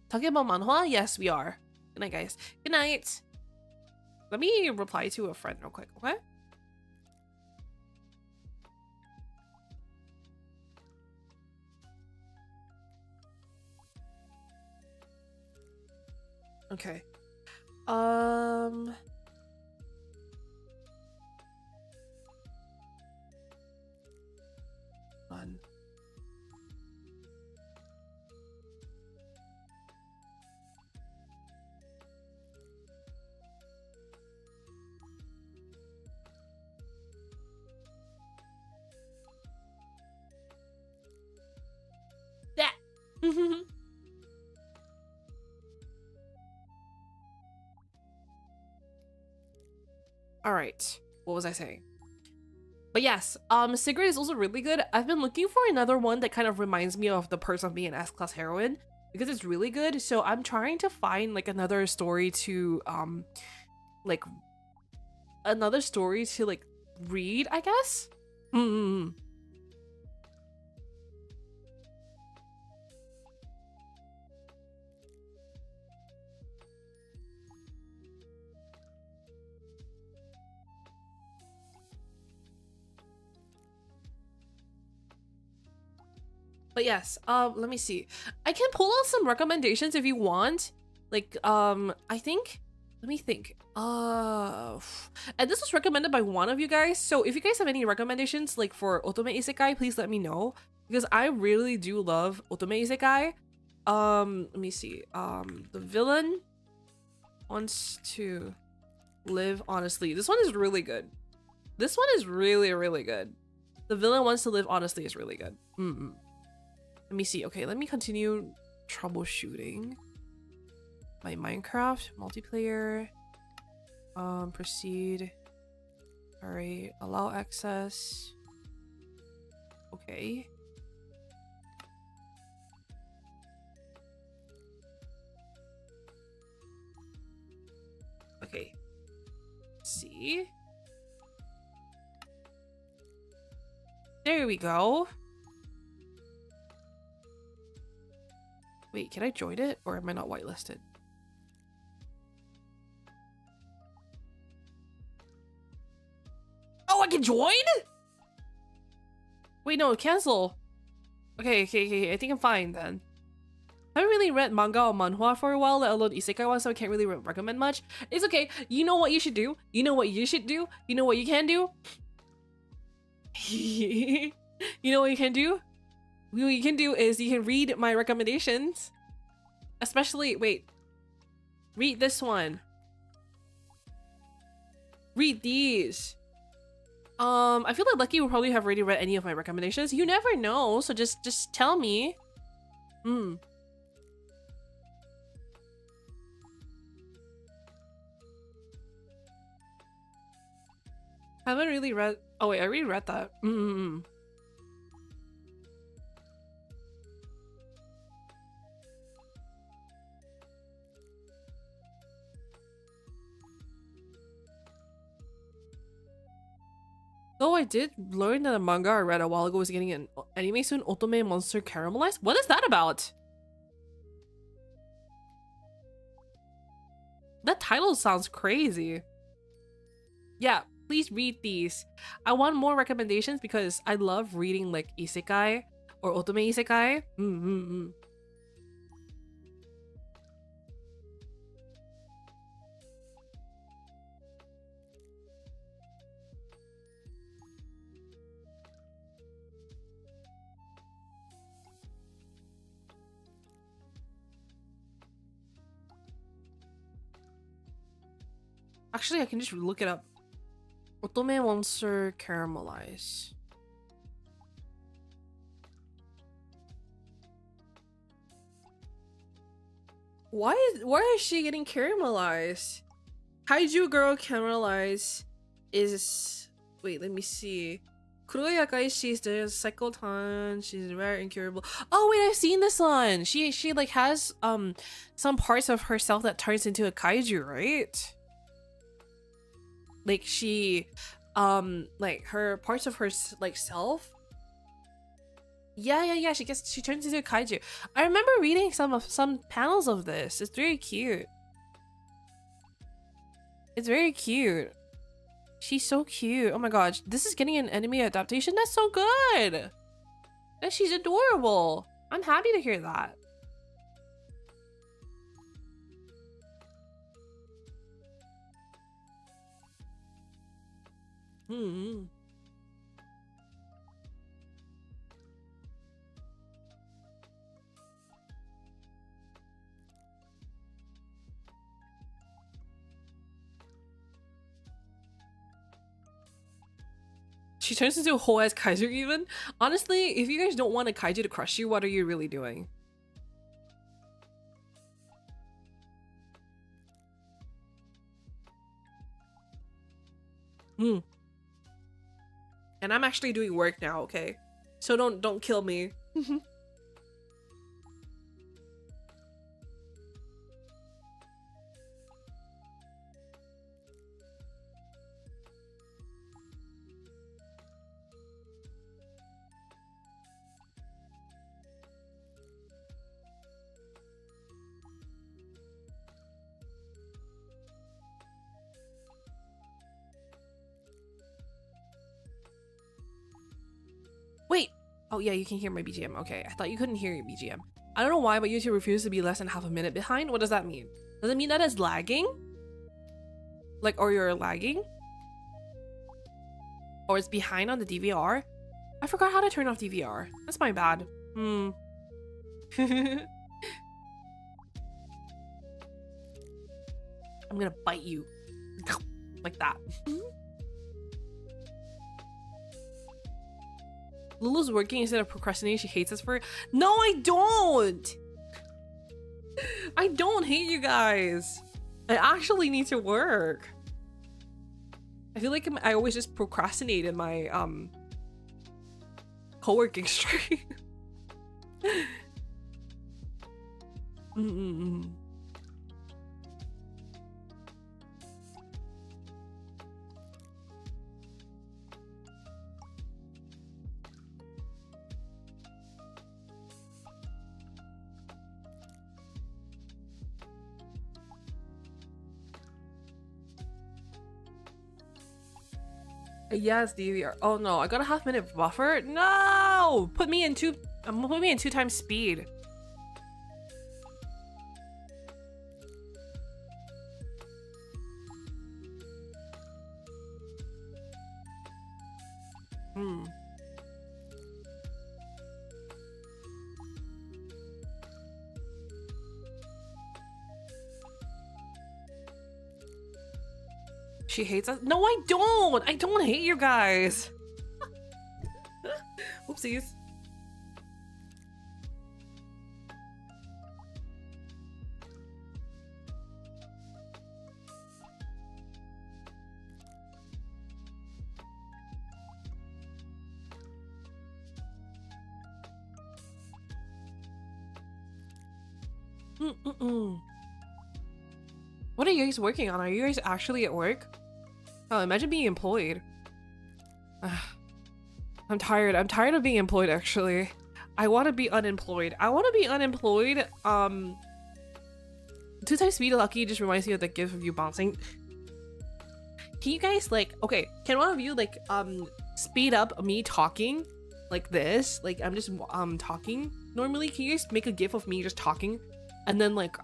Talking about manhwa? Yes, we are. Good night, guys. Good night. Let me reply to a friend real quick, okay? Okay. Fun. That. All right. What was I saying? But yes, Sigrid is also really good. I've been looking for another one that kind of reminds me of The Perks of Being an S-Class Heroine because it's really good. So I'm trying to find like another story to like read, I guess. But yes, let me see. I can pull out some recommendations if you want. Like, I think, let me think. And this was recommended by one of you guys. So if you guys have any recommendations, like for Otome Isekai, please let me know. Because I really do love Otome Isekai. Let me see. The villain wants to live honestly. This one is really good. This one is really, really good. The villain wants to live honestly is really good. Let me see. Okay, let me continue troubleshooting my Minecraft multiplayer. Proceed. All right, allow access. Okay. Okay. See. There we go. Wait, can I join it or am I not whitelisted? Oh, I can join? Wait, no, cancel. Okay, I think I'm fine then. I haven't really read manga or manhwa for a while, let alone isekai one, so I can't really recommend much. It's okay. You know what you should do. You know what you should do. You know what you can do. You know what you can do? What you can do is you can read my recommendations. Especially, wait. Read this one. Read these. I feel like Lucky will probably have already read any of my recommendations. You never know, so just tell me. Haven't really read. Oh wait, I already read that. Though I did learn that a manga I read a while ago was getting an anime soon, Otome Monster Caramelized? What is that about? That title sounds crazy. Yeah, please read these. I want more recommendations because I love reading like isekai or otome isekai. Actually, I can just look it up. Otome Monster Caramelize. Why is she getting caramelized? Kaiju Girl Caramelize is... Wait, let me see. Kuroya guys, she's the cyclotron. She's very incurable. Oh wait, I've seen this one. She like has some parts of herself that turns into a kaiju, right? Like she like her parts of her like self. Yeah. She turns into a kaiju. I remember reading some panels of this. It's very cute. It's very cute. She's so cute. Oh my gosh, this is getting an anime adaptation. That's so good. And she's adorable. I'm happy to hear that. She turns into a whole ass kaiju even? Honestly, if you guys don't want a kaiju to crush you, what are you really doing? And I'm actually doing work now, okay? So don't kill me. Wait. Oh yeah, you can hear my BGM. Okay, I thought you couldn't hear your BGM. I don't know why, but YouTube refuses to be less than half a minute behind. What does that mean? Does it mean that it's lagging? Like, or you're lagging? Or it's behind on the DVR? I forgot how to turn off DVR. That's my bad. I'm gonna bite you. Like that. Lulu's working instead of procrastinating. She hates us for it. No, I don't! I don't hate you guys. I actually need to work. I feel like I always just procrastinate in my co-working stream. Yes, DVR. Oh no, I got a half-minute buffer. No, put me in two times speed. She hates us. No, I don't. I don't hate you guys. Oopsies. What are you guys working on? Are you guys actually at work? Oh, imagine being employed. I'm tired. I'm tired of being employed, actually. I want to be unemployed. I want to be unemployed. 2 times speed lucky just reminds me of the gif of you bouncing. Can you guys, like, okay, can one of you, like, speed up me talking like this? Like, I'm just, talking normally. Can you guys make a gif of me just talking? And then, like,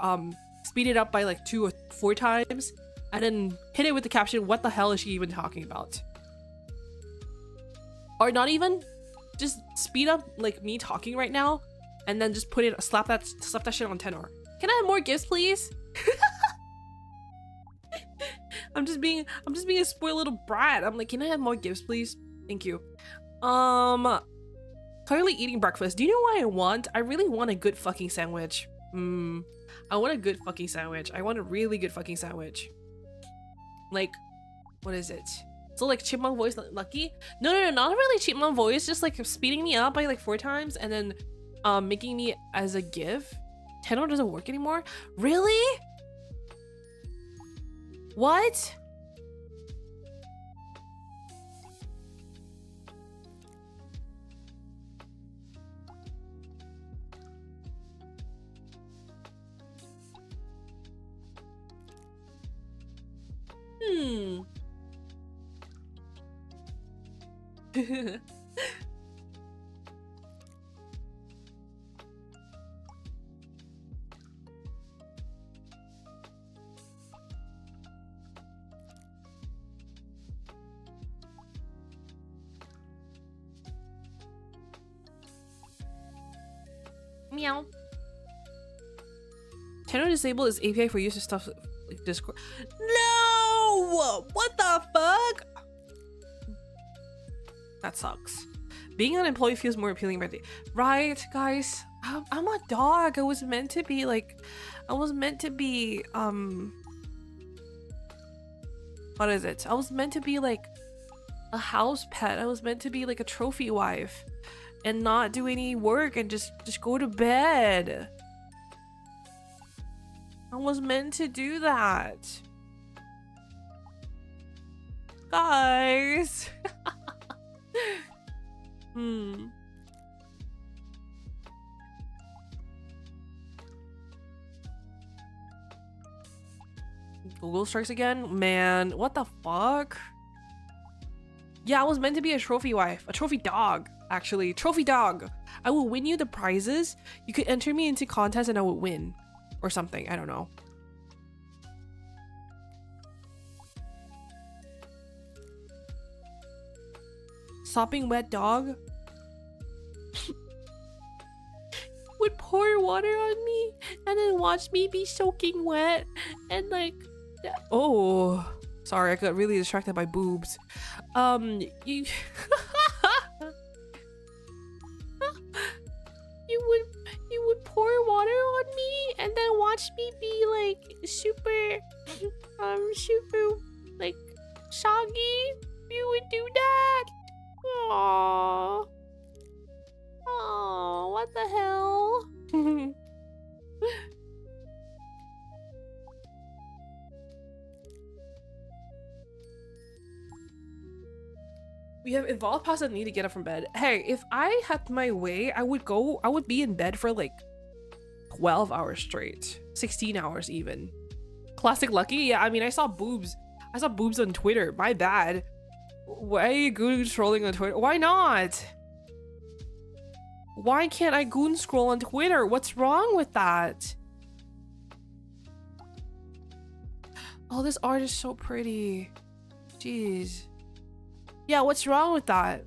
speed it up by, like, 2 or 4 times? And then hit it with the caption, what the hell is she even talking about? Or not even, just speed up like me talking right now, and then just put it, slap that shit on tenor. Can I have more gifts, please? I'm just being a spoiled little brat. I'm like, can I have more gifts, please? Thank you. Currently eating breakfast. Do you know what I want? I really want a good fucking sandwich. I want a good fucking sandwich. I want a really good fucking sandwich. Like, what is it? So like chipmunk voice Lucky? No, not really chipmunk voice, just like speeding me up by like 4 times and then making me as a GIF. Tenor doesn't work anymore? Really? What? Meow. Tenor disable is API for use of stuff like Discord. No! What the fuck? That sucks. Being unemployed feels more appealing, right, guys? I'm a dog. I was meant to be like, what is it? I was meant to be like a house pet. I was meant to be like a trophy wife and not do any work and just go to bed. I was meant to do that. Guys. Google strikes again? Man, what the fuck? Yeah, I was meant to be a trophy wife. A trophy dog, actually. Trophy dog. I will win you the prizes. You could enter me into contests and I would win. Or something. I don't know. Sopping wet dog? Would pour water on me and then watch me be soaking wet and like, oh, sorry, I got really distracted by boobs. You you would pour water on me and then watch me be like super like soggy. You would do that. Aww. Oh, what the hell? We have evolved past the need to get up from bed. Hey, if I had my way, I would be in bed for like 12 hours straight. 16 hours even. Classic Lucky? Yeah, I mean, I saw boobs. I saw boobs on Twitter. My bad. Why are you goon trolling on Twitter? Why not? Why can't I goon scroll on Twitter? What's wrong with that? Oh, this art is so pretty. Jeez. Yeah, what's wrong with that?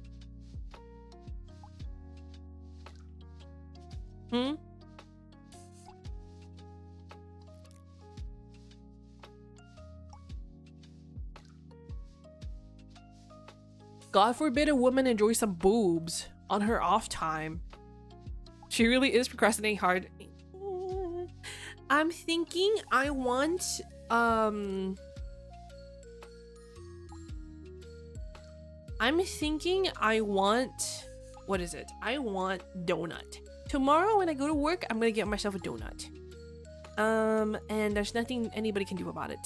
God forbid a woman enjoys some boobs on her off time. She really is procrastinating hard. I'm thinking I want what is it? I want donut. Tomorrow when I go to work, I'm gonna get myself a donut. And there's nothing anybody can do about it.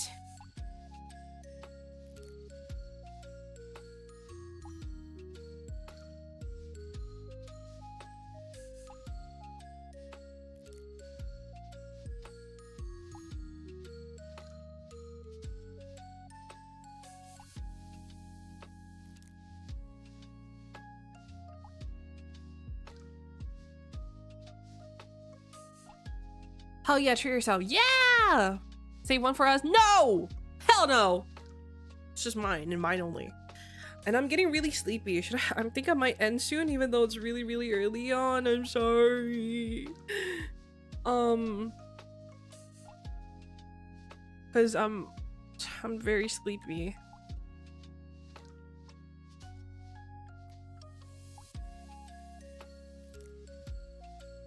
Hell yeah, treat yourself. Yeah! Save one for us? No! Hell no! It's just mine and mine only. And I'm getting really sleepy. I think I might end soon even though it's really, really early on. I'm sorry. Cause I'm very sleepy.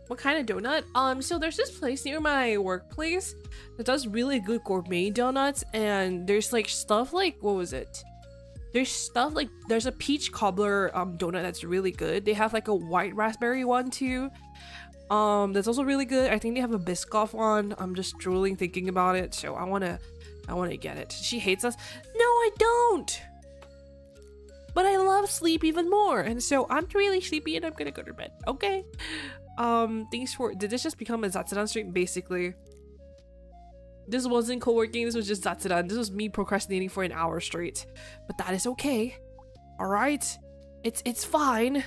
What kind of donut? So there's this place near my workplace that does really good gourmet donuts, and there's like stuff like, what was it? there's stuff like there's a peach cobbler donut that's really good. They have like a white raspberry one too. That's also really good. I think they have a Biscoff one. I'm just drooling thinking about it, so I wanna get it. She hates us. No, I don't. But I love sleep even more, and so I'm really sleepy and I'm gonna go to bed. Okay. Thanks for. Did this just become a Zatsudan stream? Basically, this wasn't co-working. This was just Zatsudan. This was me procrastinating for an hour straight, but that is okay. All right, it's fine.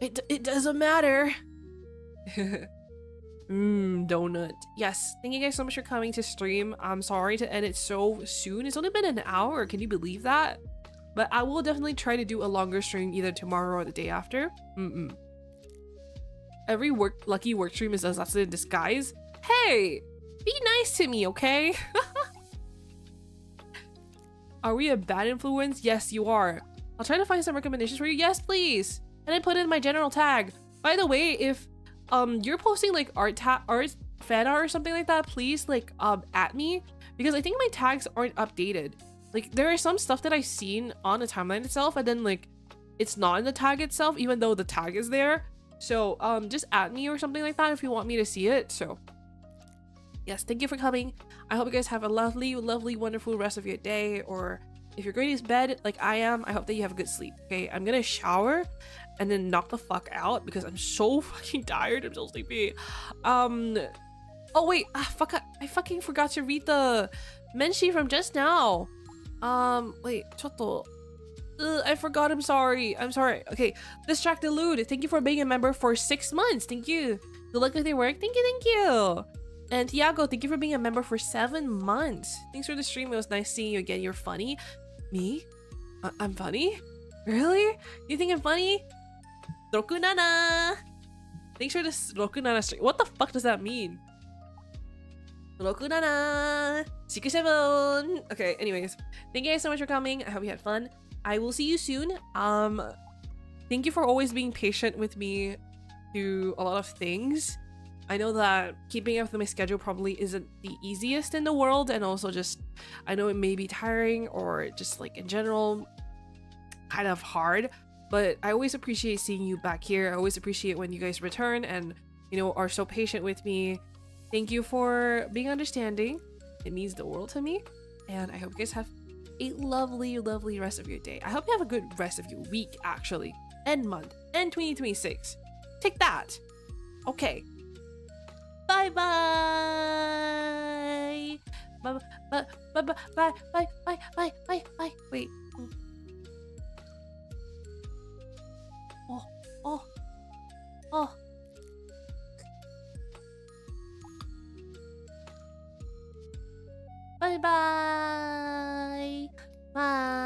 It doesn't matter. Donut. Yes, thank you guys so much for coming to stream. I'm sorry to end it so soon. It's only been an hour. Can you believe that? But I will definitely try to do a longer stream either tomorrow or the day after. Every lucky work stream is a Zatsu in disguise. Hey, be nice to me, okay? Are we a bad influence? Yes, you are. I'll try to find some recommendations for you. Yes, please. And I put in my general tag. By the way, if you're posting like art fan art or something like that, please like at me, because I think my tags aren't updated. Like there is some stuff that I've seen on the timeline itself and then like it's not in the tag itself even though the tag is there. So just at me or something like that if you want me to see it. So yes, thank you for coming. I hope you guys have a lovely wonderful rest of your day, or if you're going to bed like I am, I hope that you have a good sleep. Okay, I'm gonna shower and then knock the fuck out because I'm so fucking tired. I'm so sleepy. Oh wait, fuck, I fucking forgot to read the mention from just now. Wait, chotto. I forgot. I'm sorry. Okay, Distract Elude, thank you for being a member for 6 months. Thank you. Good luck with your work. Thank you. And Tiago, thank you for being a member for 7 months. Thanks for the stream. It was nice seeing you again. You're funny. Me? I'm funny? Really? You think I'm funny? Rokunana! Thanks for this Rokunana stream. What the fuck does that mean? Rokunana! 67! Okay, anyways. Thank you guys so much for coming. I hope you had fun. I will see you soon. Thank you for always being patient with me through a lot of things. I know that keeping up with my schedule probably isn't the easiest in the world, and also just, I know it may be tiring or just like in general kind of hard, but I always appreciate seeing you back here. I always appreciate when you guys return and, you know, are so patient with me. Thank you for being understanding. It means the world to me, and I hope you guys have a lovely rest of your day. I hope you have a good rest of your week, actually, and month, and 2026. Take that. Okay. Bye bye. Bye bye bye bye bye bye bye bye bye bye. Wait. Oh. Bye bye. Bye.